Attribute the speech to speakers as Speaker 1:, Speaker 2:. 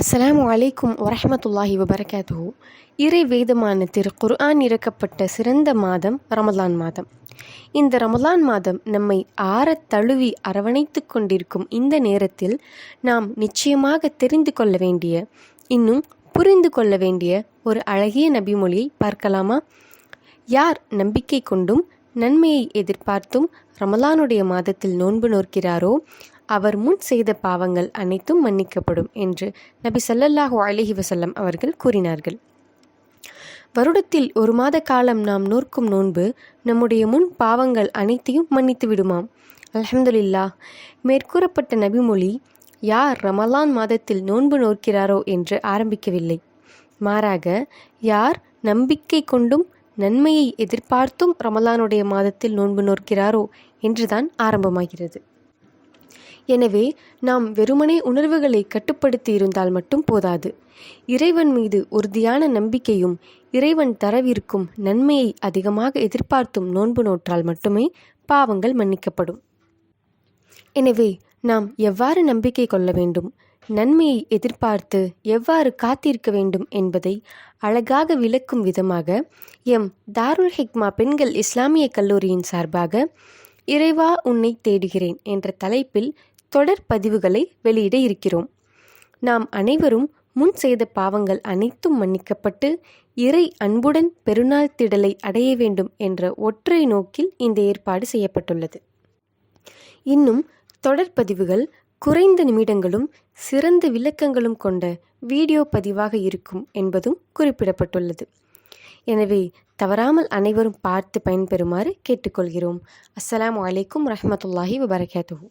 Speaker 1: அஸ்ஸலாமு அலைக்கும் வரஹ்மத்துல்லாஹி வபரகாத்துஹு. இறை வேதமான திரு குர்ஆன் இறக்கப்பட்ட சிறந்த மாதம் ரமலான் மாதம். இந்த ரமலான் மாதம் நம்மை ஆறத் தழுவி அரவணைத்து கொண்டிருக்கும் இந்த நேரத்தில் நாம் நிச்சயமாக தெரிந்து கொள்ள வேண்டிய, இன்னும் புரிந்து கொள்ள வேண்டிய ஒரு அழகிய நபிமொழியை பார்க்கலாமா? யார் நம்பிக்கை கொண்டும் நன்மையை எதிர்பார்த்தும் ரமலானுடைய மாதத்தில் நோன்பு நோக்கிறாரோ அவர் முன் செய்த பாவங்கள் அனைத்தும் மன்னிக்கப்படும் என்று நபி ஸல்லல்லாஹு அலைஹி வஸல்லம் அவர்கள் கூறினார்கள். வருடத்தில் ஒரு மாத காலம் நாம் நோக்கும் நோன்பு நம்முடைய முன் பாவங்கள் அனைத்தையும் மன்னித்து விடுமாம். அல்ஹம்துலில்லாஹ். மேற்கூறப்பட்ட நபிமொழி யார் ரமலான் மாதத்தில் நோன்பு நோக்கிறாரோ என்று ஆரம்பிக்கவில்லை. மாறாக யார் நம்பிக்கை கொண்டும் நன்மையை எதிர்பார்த்தும் ரமலானுடைய மாதத்தில் நோன்பு நோக்கிறாரோ என்றுதான் ஆரம்பமாகிறது. எனவே நாம் வெறுமனே உணர்வுகளை கட்டுப்படுத்தி இருந்தால் மட்டும் போதாது. இறைவன் மீது உறுதியான நம்பிக்கையும் இறைவன் தரவிருக்கும் நன்மையை அதிகமாக எதிர்பார்த்தும் நோன்பு நோற்றால் மட்டுமே பாவங்கள் மன்னிக்கப்படும். எனவே நாம் எவ்வாறு நம்பிக்கை கொள்ள வேண்டும், நன்மையை எதிர்பார்த்து எவ்வாறு காத்திருக்க வேண்டும் என்பதை அழகாக விளக்கும் விதமாக எம் தாருல் ஹிக்மா பெண்கள் இஸ்லாமிய கல்லூரியின் சார்பாக இறைவா உன்னை தேடுகிறேன் என்ற தலைப்பில் தொடர் பதிவுகளை வெளியிட இருக்கிறோம். நாம் அனைவரும் முன் செய்த பாவங்கள் அனைத்தும் மன்னிக்கப்பட்டு இறை அன்புடன் பெருநாள் திடலை அடைய வேண்டும் என்ற ஒற்றை நோக்கில் இந்த ஏற்பாடு செய்யப்பட்டுள்ளது. இன்னும் தொடர் பதிவுகள் குறைந்த நிமிடங்களும் சிறந்த விளக்கங்களும் கொண்ட வீடியோ பதிவாக இருக்கும் என்பதும் குறிப்பிடப்பட்டுள்ளது. எனவே தவறாமல் அனைவரும் பார்த்து பயன்பெறுமாறு கேட்டுக்கொள்கிறோம். அஸ்ஸலாமு அலைக்கும் வரஹ்மத்துல்லாஹி வபரகாத்துஹு.